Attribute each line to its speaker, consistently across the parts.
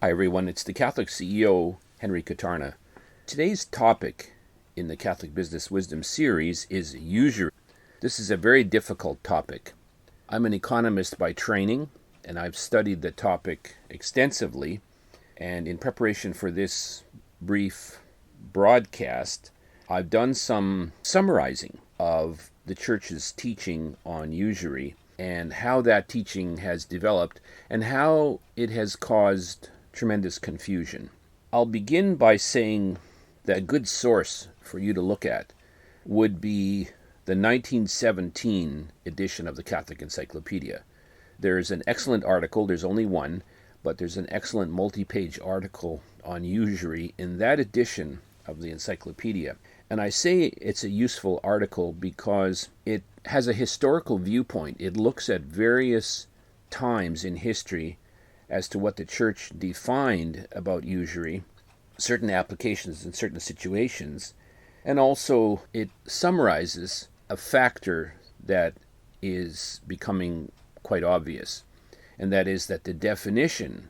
Speaker 1: Hi everyone, it's the Catholic CEO, Henry Kutarna. Today's topic in the Catholic Business Wisdom series is usury. This is a very difficult topic. I'm an economist by training, and I've studied the topic extensively. And in preparation for this brief broadcast, I've done some summarizing of the Church's teaching on usury and how that teaching has developed and how it has caused tremendous confusion. I'll begin by saying that a good source for you to look at would be the 1917 edition of the Catholic Encyclopedia. There's an excellent article, there's only one, but there's an excellent multi-page article on usury in that edition of the encyclopedia. And I say it's a useful article because it has a historical viewpoint. It looks at various times in history as to what the Church defined about usury, certain applications in certain situations, and also it summarizes a factor that is becoming quite obvious, and that is that the definition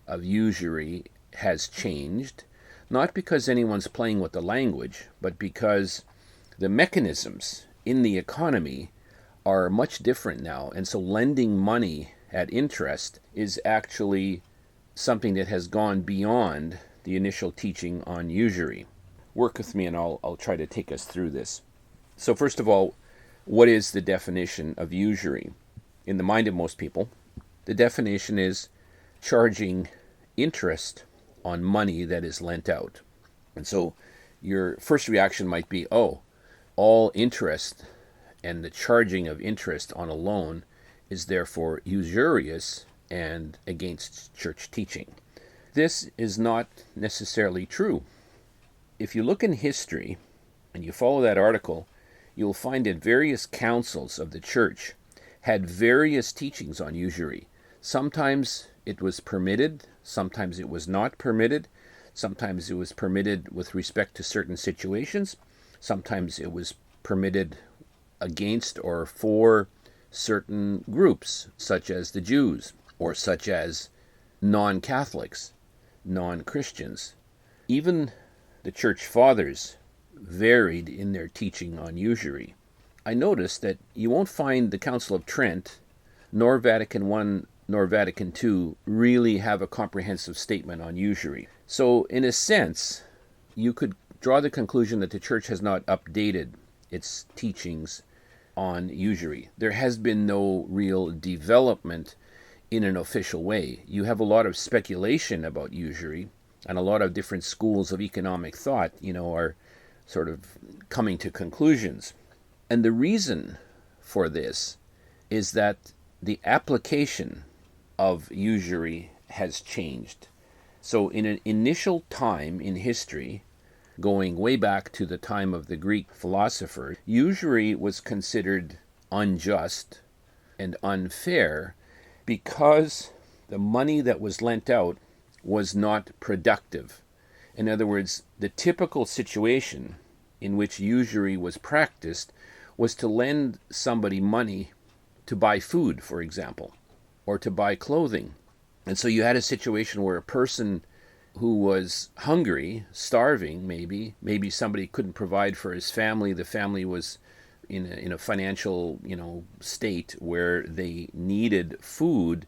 Speaker 1: of usury has changed, not because anyone's playing with the language, but because the mechanisms in the economy are much different now, and so lending money at interest is actually something that has gone beyond the initial teaching on usury. Work with me and I'll try to take us through this. So first of all, what is the definition of usury? In the mind of most people, the definition is charging interest on money that is lent out. And so your first reaction might be, oh, all interest and the charging of interest on a loan is therefore usurious and against church teaching. This is not necessarily true. If you look in history and you follow that article, you'll find that various councils of the church had various teachings on usury. Sometimes it was permitted, sometimes it was not permitted, sometimes it was permitted with respect to certain situations, sometimes it was permitted against or for certain groups, such as the Jews, or such as non-Catholics, non-Christians. Even the church fathers varied in their teaching on usury. I noticed that you won't find the Council of Trent, nor Vatican I, nor Vatican II really have a comprehensive statement on usury. So, in a sense, you could draw the conclusion that the church has not updated its teachings on usury. There has been no real development in an official way. You have a lot of speculation about usury, and a lot of different schools of economic thought, are sort of coming to conclusions. And the reason for this is that the application of usury has changed. So in an initial time in history, going way back to the time of the Greek philosophers, usury was considered unjust and unfair because the money that was lent out was not productive. In other words, the typical situation in which usury was practiced was to lend somebody money to buy food, for example, or to buy clothing. And so you had a situation where a person who was hungry, starving maybe somebody couldn't provide for his family, the family was in a financial, state where they needed food,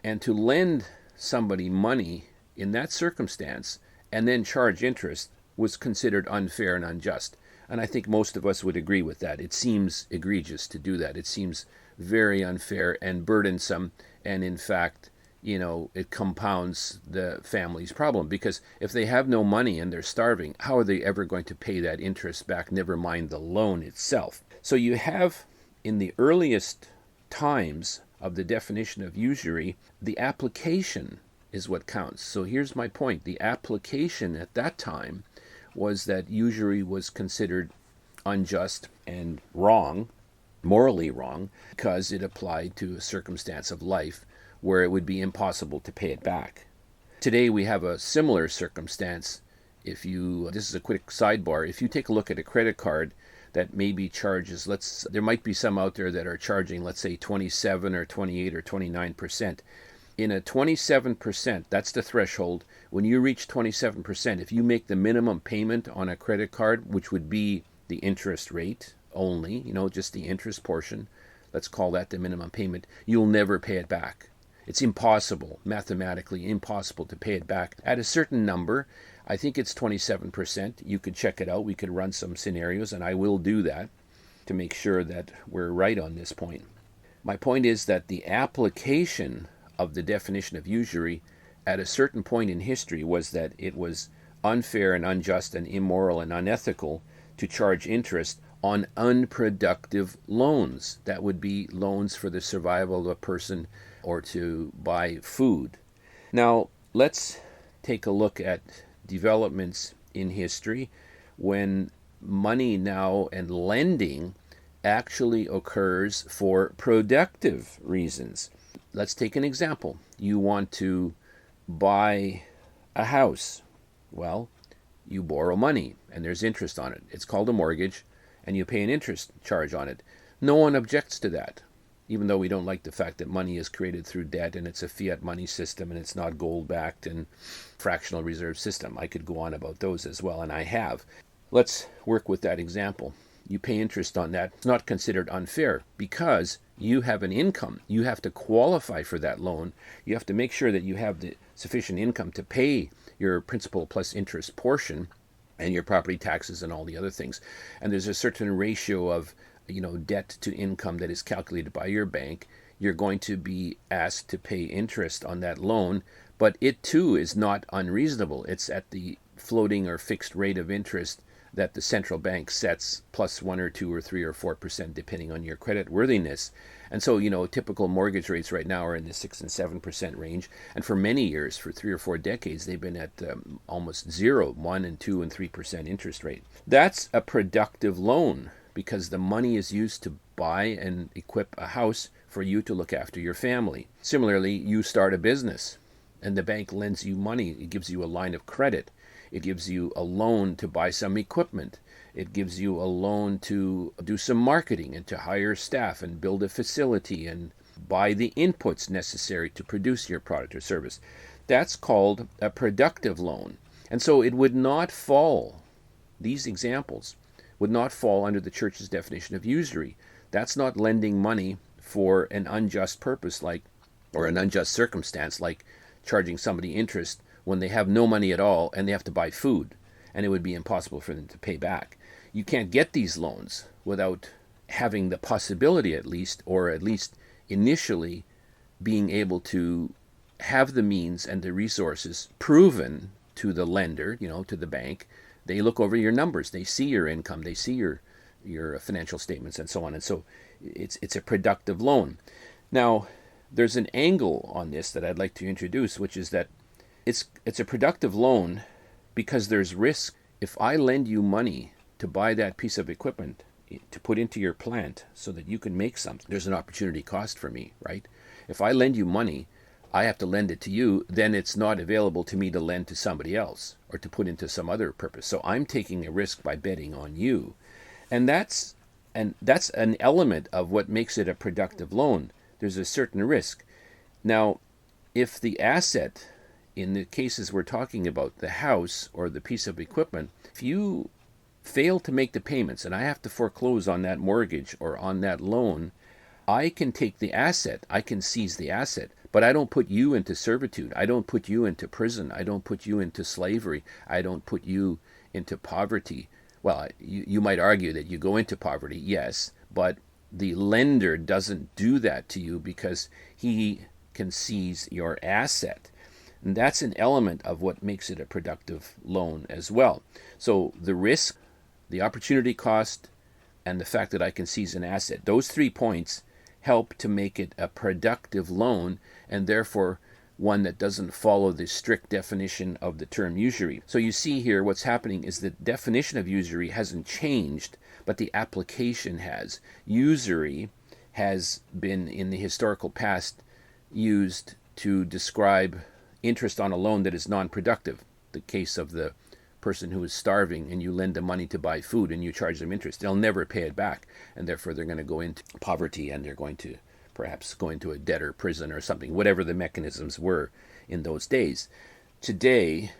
Speaker 1: and to lend somebody money in that circumstance and then charge interest was considered unfair and unjust. And I think most of us would agree with that. It seems egregious to do that. It seems very unfair and burdensome, and in fact, it compounds the family's problem, because if they have no money and they're starving, how are they ever going to pay that interest back, never mind the loan itself? So you have, in the earliest times of the definition of usury, the application is what counts. So here's my point. The application at that time was that usury was considered unjust and wrong, morally wrong, because it applied to a circumstance of life where it would be impossible to pay it back. Today we have a similar circumstance. This is a quick sidebar, if you take a look at a credit card that maybe charges, there might be some out there that are charging, let's say 27 or 28 or 29%. in a 27%, that's the threshold. When you reach 27%, if you make the minimum payment on a credit card, which would be the interest rate only, just the interest portion, let's call that the minimum payment, you'll never pay it back. It's impossible, mathematically impossible to pay it back at a certain number. I think it's 27%. You could check it out. We could run some scenarios, and I will do that to make sure that we're right on this point. My point is that the application of the definition of usury at a certain point in history was that it was unfair and unjust and immoral and unethical to charge interest on unproductive loans. That would be loans for the survival of a person or to buy food. Now, let's take a look at developments in history when money now and lending actually occurs for productive reasons. Let's take an example. You want to buy a house. Well, you borrow money and there's interest on it. It's called a mortgage and you pay an interest charge on it. No one objects to that, even though we don't like the fact that money is created through debt and it's a fiat money system and it's not gold-backed and fractional reserve system. I could go on about those as well, and I have. Let's work with that example. You pay interest on that. It's not considered unfair because you have an income. You have to qualify for that loan. You have to make sure that you have the sufficient income to pay your principal plus interest portion and your property taxes and all the other things. And there's a certain ratio of debt to income that is calculated by your bank. You're going to be asked to pay interest on that loan, but it too is not unreasonable. It's at the floating or fixed rate of interest that the central bank sets, plus 1 or 2 or 3 or 4% depending on your credit worthiness. And so, typical mortgage rates right now are in the 6 and 7% range. And for many years, for 3 or 4 decades, they've been at almost 0, 1 and 2 and 3% interest rate. That's a productive loan because the money is used to buy and equip a house for you to look after your family. Similarly, you start a business and the bank lends you money. It gives you a line of credit. It gives you a loan to buy some equipment. It gives you a loan to do some marketing and to hire staff and build a facility and buy the inputs necessary to produce your product or service. That's called a productive loan. And so it would not fall, these examples would not fall under the church's definition of usury. That's not lending money for an unjust purpose or an unjust circumstance like charging somebody interest when they have no money at all and they have to buy food and it would be impossible for them to pay back. You can't get these loans without having the possibility at least initially being able to have the means and the resources proven to the lender, to the bank. They look over your numbers, they see your income, they see your financial statements and so on. And so it's a productive loan. Now, there's an angle on this that I'd like to introduce, which is that it's a productive loan because there's risk. If I lend you money to buy that piece of equipment to put into your plant so that you can make something, there's an opportunity cost for me, right? If I lend you money, I have to lend it to you, then it's not available to me to lend to somebody else or to put into some other purpose. So I'm taking a risk by betting on you. And that's an element of what makes it a productive loan. There's a certain risk. Now, if the asset, in the cases we're talking about, the house or the piece of equipment, if you fail to make the payments and I have to foreclose on that mortgage or on that loan, I can take the asset, I can seize the asset, but I don't put you into servitude. I don't put you into prison. I don't put you into slavery. I don't put you into poverty. Well, you might argue that you go into poverty, yes, but the lender doesn't do that to you because he can seize your asset. And that's an element of what makes it a productive loan as well. So the risk, the opportunity cost, and the fact that I can seize an asset, those 3 points help to make it a productive loan and therefore one that doesn't follow the strict definition of the term usury. So you see here what's happening is the definition of usury hasn't changed, but the application has. Usury has been in the historical past used to describe interest on a loan that is non-productive. The case of the person who is starving and you lend them money to buy food and you charge them interest. They'll never pay it back and therefore they're going to go into poverty and they're going to perhaps going to a debtor prison or something, whatever the mechanisms were in those days. Today,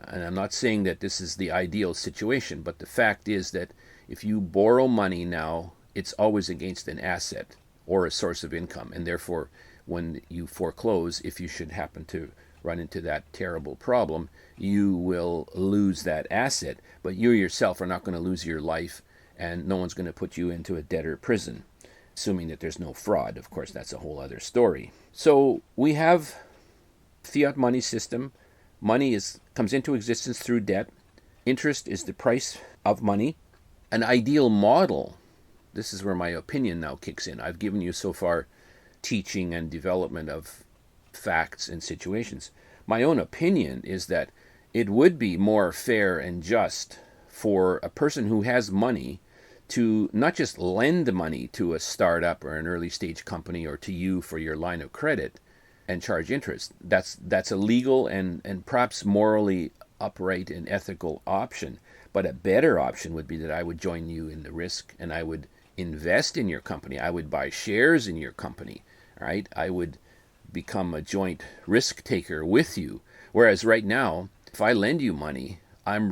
Speaker 1: and I'm not saying that this is the ideal situation, but the fact is that if you borrow money now, it's always against an asset or a source of income. And therefore, when you foreclose, if you should happen to run into that terrible problem, you will lose that asset. But you yourself are not going to lose your life, and no one's going to put you into a debtor prison, assuming that there's no fraud. Of course, that's a whole other story. So we have fiat money system. Money comes into existence through debt. Interest is the price of money. An ideal model, this is where my opinion now kicks in. I've given you so far teaching and development of facts and situations. My own opinion is that it would be more fair and just for a person who has money to not just lend money to a startup or an early stage company or to you for your line of credit and charge interest. That's a legal and perhaps morally upright and ethical option. But a better option would be that I would join you in the risk and I would invest in your company. I would buy shares in your company, right? I would become a joint risk taker with you. Whereas right now, if I lend you money, I'm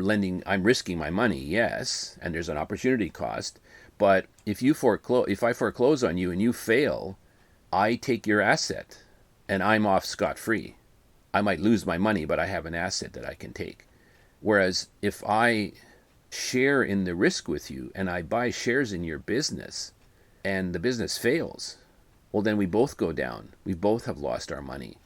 Speaker 1: risking my money, yes, and there's an opportunity cost. But if I foreclose on you and you fail, I take your asset and I'm off scot-free. I might lose my money, but I have an asset that I can take. Whereas if I share in the risk with you and I buy shares in your business and the business fails, well, then we both go down. We both have lost our money.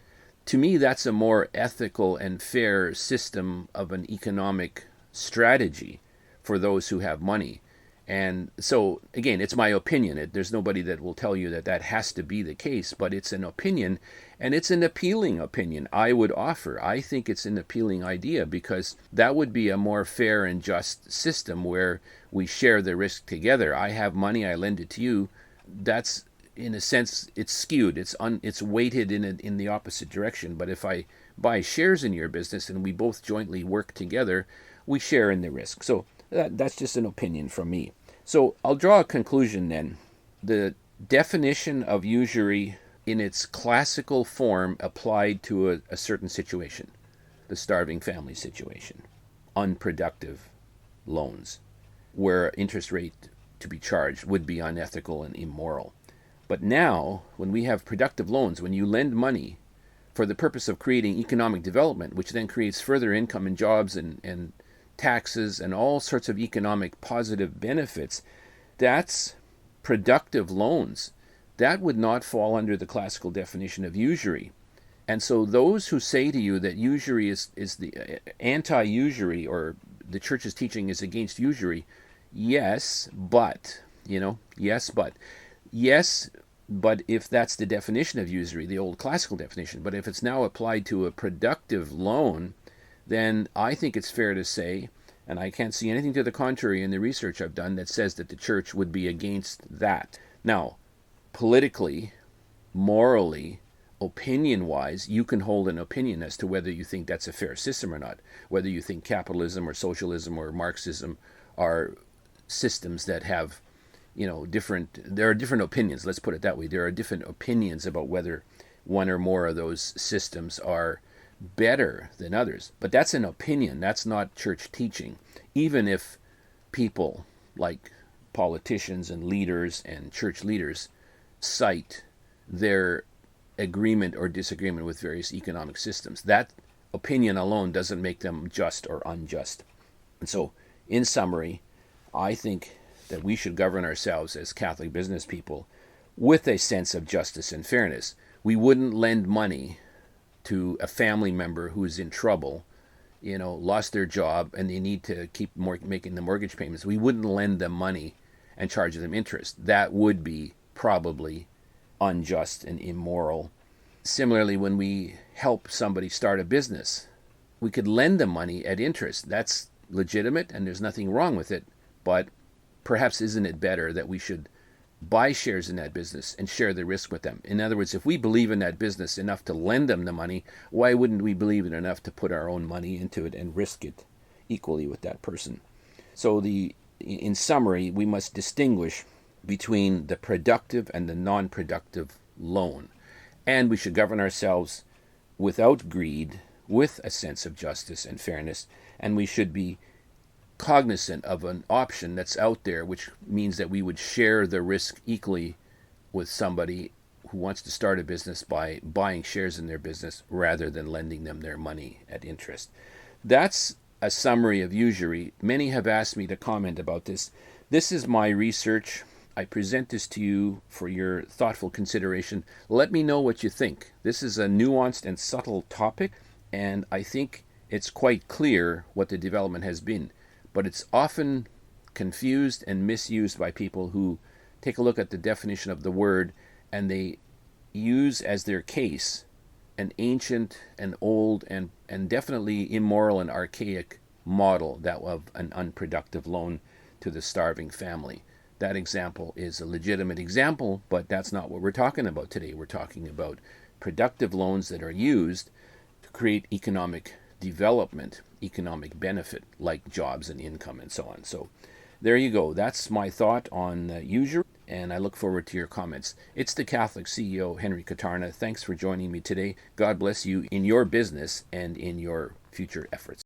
Speaker 1: To me, that's a more ethical and fair system of an economic strategy for those who have money. And so, again, it's my opinion. There's nobody that will tell you that that has to be the case, but it's an opinion, and it's an appealing opinion I would offer. I think it's an appealing idea because that would be a more fair and just system where we share the risk together. I have money, I lend it to you. That's, in a sense, it's skewed. It's weighted in the opposite direction. But if I buy shares in your business and we both jointly work together, we share in the risk. So that's just an opinion from me. So I'll draw a conclusion then. The definition of usury in its classical form applied to a certain situation, the starving family situation, unproductive loans, where interest rate to be charged would be unethical and immoral. But now, when we have productive loans, when you lend money for the purpose of creating economic development, which then creates further income and jobs and taxes and all sorts of economic positive benefits, that's productive loans. That would not fall under the classical definition of usury. And so those who say to you that usury is the anti-usury, or the church's teaching is against usury, yes, but if that's the definition of usury, the old classical definition, but if it's now applied to a productive loan, then I think it's fair to say, and I can't see anything to the contrary in the research I've done that says that the church would be against that. Now, politically, morally, opinion-wise, you can hold an opinion as to whether you think that's a fair system or not, whether you think capitalism or socialism or Marxism are systems that have, there are different opinions, let's put it that way. There are different opinions about whether one or more of those systems are better than others. But that's an opinion. That's not church teaching. Even if people like politicians and leaders and church leaders cite their agreement or disagreement with various economic systems, that opinion alone doesn't make them just or unjust. And so, in summary, I think that we should govern ourselves as Catholic business people with a sense of justice and fairness. We wouldn't lend money to a family member who's in trouble, lost their job, and they need to keep making the mortgage payments. We wouldn't lend them money and charge them interest. That would be probably unjust and immoral. Similarly, when we help somebody start a business, we could lend them money at interest. That's legitimate and there's nothing wrong with it, but perhaps isn't it better that we should buy shares in that business and share the risk with them? In other words, if we believe in that business enough to lend them the money, why wouldn't we believe it enough to put our own money into it and risk it equally with that person? So in summary, we must distinguish between the productive and the non-productive loan. And we should govern ourselves without greed, with a sense of justice and fairness, and we should be cognizant of an option that's out there, which means that we would share the risk equally with somebody who wants to start a business by buying shares in their business rather than lending them their money at interest. That's a summary of usury. Many have asked me to comment about this. This is my research. I present this to you for your thoughtful consideration. Let me know what you think. This is a nuanced and subtle topic, and I think it's quite clear what the development has been. But it's often confused and misused by people who take a look at the definition of the word and they use as their case an ancient and old and definitely immoral and archaic model that of an unproductive loan to the starving family. That example is a legitimate example, but that's not what we're talking about today. We're talking about productive loans that are used to create economic development, economic benefit, like jobs and income and so on. So there you go. That's my thought on usury, and I look forward to your comments. It's the Catholic CEO, Henry Kutarna. Thanks for joining me today. God bless you in your business and in your future efforts.